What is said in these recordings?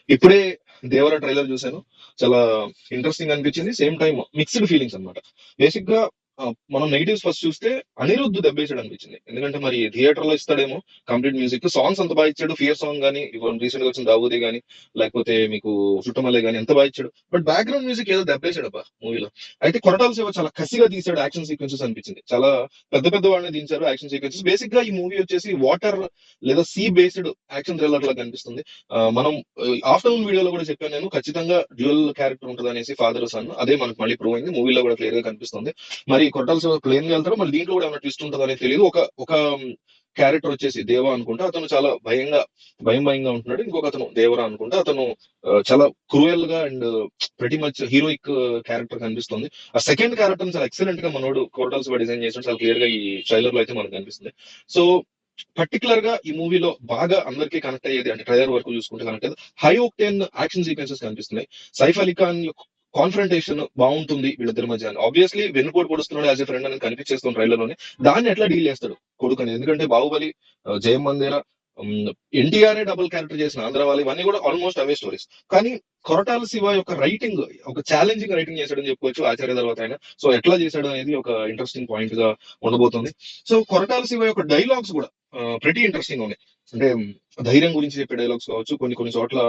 ఇప్పుడే 'దేవర' ట్రైలర్ చూసాను. చాలా ఇంట్రెస్టింగ్ అనిపించింది. సేమ్ టైమ్ మిక్స్డ్ ఫీలింగ్స్ అన్నమాట. బేసిక్‌గా మనం నెగెటివ్స్ ఫస్ట్ చూస్తే అనిరుద్ దెబ్బేసాడు అనిపించింది. ఎందుకంటే మరి థియేటర్‌లో ఇస్తాడేమో కంప్లీట్ మ్యూజిక్. సాంగ్స్ అంత బాగా ఇచ్చాడు. 'ఫియర్' సాంగ్ గాని, ఇవాళ రీసెంట్‌గా వచ్చిన 'దావూది' గాని, లేకపోతే మీకు 'చుట్టమల్లె' గాని ఎంత బాగా ఇచ్చాడు. బట్ బ్యాక్‌గ్రౌండ్ మ్యూజిక్ ఏదో దెబ్బేసాడబ్బా మూవీలో. అయితే కొరటాల శివ చాలా కసిగా తీసాడు యాక్షన్ సీక్వెన్సెస్ అనిపించింది. చాలా పెద్ద పెద్ద వాళ్ళని దించారు యాక్షన్ సీక్వెన్సెస్. బేసిక్‌గా ఈ మూవీ వచ్చేసి వాటర్ లేదా సీ బేస్డ్ యాక్షన్ థ్రిల్లర్ లాగా కనిపిస్తుంది. మనం ఆఫ్టర్నూన్ వీడియోలో కూడా చెప్పాను నేను, ఖచ్చితంగా డ్యూయల్ క్యారెక్టర్ ఉంటుంది అనేసి, ఫాదర్ సన్. అదే మనకు మళ్ళీ ప్రూవ్ అయింది. మూవీలో కూడా క్లియర్ గా కనిపిస్తుంది. మరి కొట్టాల శివ ప్లేన్ గా వెళ్తారు, మరి దీంట్లో కూడా ఏమైనా ట్విస్ట్ ఉంటుందో అనేది తెలియదు. ఒక ఒక క్యారెక్టర్ వచ్చేసి దేవా అనుకుంటా, అతను చాలా భయంగా ఉంటున్నాడు. ఇంకొక అతను దేవరా అనుకుంటా, అతను చాలా క్రూయల్ గా అండ్ ప్రతి మచ్ హీరోయిక్ క్యారెక్టర్ కనిపిస్తుంది. ఆ సెకండ్ క్యారెక్టర్ చాలా ఎక్సలెంట్ గా మనోడు కోరటాల శివ డిజైన్ చేసినట్టు చాలా క్లియర్ గా ఈ ట్రైలర్ లో అయితే మనకు కనిపిస్తుంది. సో పర్టికులర్ గా ఈ మూవీలో బాగా అందరికీ కనెక్ట్ అయ్యేది, అంటే ట్రైలర్ వరకు చూసుకుంటే కనెక్ట్ అయ్యేది, హై ఓక్టేన్ యాక్షన్ సీక్వెన్సెస్ కనిపిస్తున్నాయి. సైఫ్ అలీ ఖాన్ కాన్ఫరంటేషన్ బాగుంటుంది వీళ్ళిద్దరి మధ్య. ఆబ్వియస్లీ వెన్నుపోటు పొడుస్తున్నాడు యాజ్ ఎ ఫ్రెండ్ అని కనిపించేస్తుంది ట్రైలర్ లోనే. దాన్ని ఎట్లా డీల్ చేస్తాడు కొడుకు అనేది, ఎందుకంటే బాహుబలి, జయం మందేరా, ఎన్టీఆర్ డబుల్ క్యారెక్టర్ చేసిన ఆంధ్రవాలి, ఇవన్నీ కూడా ఆల్మోస్ట్ అవే స్టోరీస్. కానీ కొరటాల శివ యొక్క రైటింగ్ ఒక ఛాలెంజింగ్ రైటింగ్ చేశాడని చెప్పుకోవచ్చు ఆచార్య తర్వాత ఆయన. సో ఎట్లా చేశాడు అనేది ఒక ఇంట్రెస్టింగ్ పాయింట్ గా ఉండబోతుంది. సో కొరటాల శివ యొక్క డైలాగ్స్ కూడా ప్రతి ఇంట్రెస్టింగ్ ఉన్నాయి. అంటే ధైర్యం గురించి చెప్పే డైలాగ్స్ కావచ్చు, కొన్ని కొన్ని చోట్ల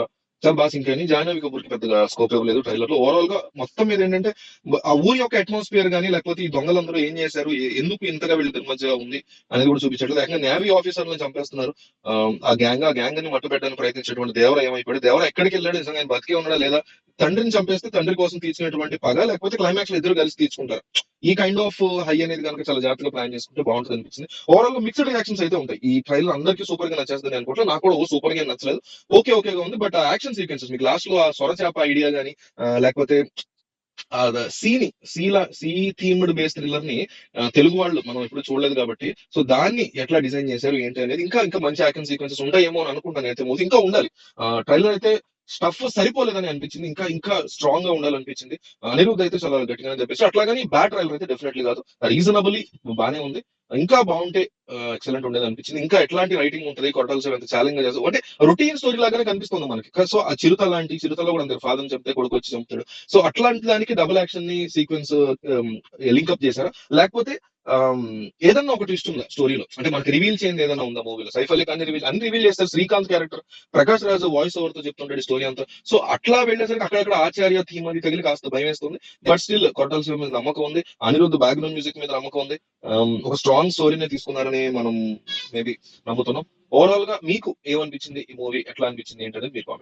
చాలా బాగా సింక్ అని. జాహ్నవి కపూర్ కి పెద్దగా స్కోప్ ఇవ్వలేదు ట్రైలర్ లో. ఓవరాల్ గా మొత్తం మీద ఏంటంటే ఆ ఊరి యొక్క అట్మాస్ఫియర్ గానీ, లేకపోతే ఈ దొంగలందరూ ఏం చేశారు, ఎందుకు ఇంతగా వీళ్ళిద్దరి మధ్య ఉంది అనేది కూడా చూపించట్లేదు. ఏకంగా నేవీ ఆఫీసర్లను చంపేస్తున్నారు. ఆ గ్యాంగ్ ని మట్టు పెట్టడానికి ప్రయత్నించేటువంటి దేవర ఏమైపోయాడు, దేవర ఎక్కడికి వెళ్ళాడు, నిజంగా ఆయన బతికే ఉన్నాడా లేదా, తండ్రిని చంపేస్తే తండ్రి కోసం తీర్చినటువంటి పగ, లేకపోతే క్లైమాక్స్ లో ఇద్దరు కలిసి తీర్చుకుంటారు. ఈ కైండ్ ఆఫ్ హై అనేది కనుక చాలా జాగ్రత్తగా ప్లాన్ చేసుకుంటే బాగుంటుంది అనిపించింది. ఓవరాల్ గా మిక్స్డ్ రియాక్షన్స్ అయితే ఉంటాయి. ఈ ట్రైలర్ అందరికీ సూపర్ గా నచ్చేస్తుంది అనుకుంటా. నాకు కూడా సూపర్ గా ఏం నచ్చలేదు, ఓకేగా ఉంది. బట్ ఆ యాక్షన్ సీక్వెన్సెస్ మీకు లాస్ట్ లో ఆ సొరచేప ఐడియా గానీ, లేకపోతే సీ థీమ్డ్ బేస్డ్ థ్రిల్లర్ ని తెలుగు వాళ్ళు మనం ఎప్పుడు చూడలేదు కాబట్టి, సో దాన్ని ఎట్లా డిజైన్ చేశారు ఏంటి అనేది, ఇంకా ఇంకా మంచి యాక్షన్ సీక్వెన్సెస్ ఉంటాయేమో అని అనుకుంటాను. అయితే మూవీ ఇంకా ఉండాలి. ట్రైలర్ అయితే స్టఫ్ సరిపోలేదని అనిపించింది, ఇంకా ఇంకా స్ట్రాంగ్ గా ఉండాలనిపించింది. అనిరుద్ధ్ అయితే చాలా గట్టిగానే చెప్పేసి, అట్లాగని బ్యాడ్ ట్రైలర్ అయితే డెఫినెట్లీ కాదు, రీజనబుల్లీ బానే ఉంది. ఇంకా బాగుంటే ఎక్సలెంట్ ఉండేది అనిపించింది. ఇంకా ఎట్లాంటి రైటింగ్ ఉంటుంది, కొట్టాల శివ ఎంత ఛాలెంజ్ గా చేస్తారు అంటే రొటీన్ స్టోరీ లాగానే కనిపిస్తుంది మనకి. సో ఆ చిరుతలో కూడా అంతే, ఫాదర్ చెప్తే కొడుకు వచ్చి చంపుతాడు. సో అట్లాంటి దానికి డబుల్ యాక్షన్ ని సీక్వెన్స్ లింకప్ చేశారా, లేకపోతే ఆమ్, ఏదన్నా ఒక ట్విస్ట్ ఉందా స్టోరీలో, అంటే మనకి రివీల్ చేయండి ఏదైనా ఉందా మూవీలో. సైఫ్ అలీ ఖాన్ రివీల్ చేస్తారు. శ్రీకాంత్ క్యారెక్టర్, ప్రకాష్ రాజు వాయిస్ ఓవర్ తో చెప్తుంటాడు స్టోరీ అంతా. సో అట్లా వెళ్ళేసరికి అక్కడక్కడ ఆచార్య థీమ్ అది తగిలి కాస్త భయం వేస్తుంది. బట్ స్టిల్ కొట్టాల శివ మీద నమ్మకం ఉంది, అనిరుద్ధ్ బ్యాక్గ్రౌండ్ మ్యూజిక్ మీద నమ్మకం ఉంది. ఒక స్ట్రాంగ్ స్టోరీని తీసుకున్నారని మనం మేబీ నమ్ముతున్నాం. ఓవరాల్ గా మీకు ఏమనిపించింది, ఈ మూవీ ఎట్లా అనిపించింది ఏంటనేది మీరు కామెంట్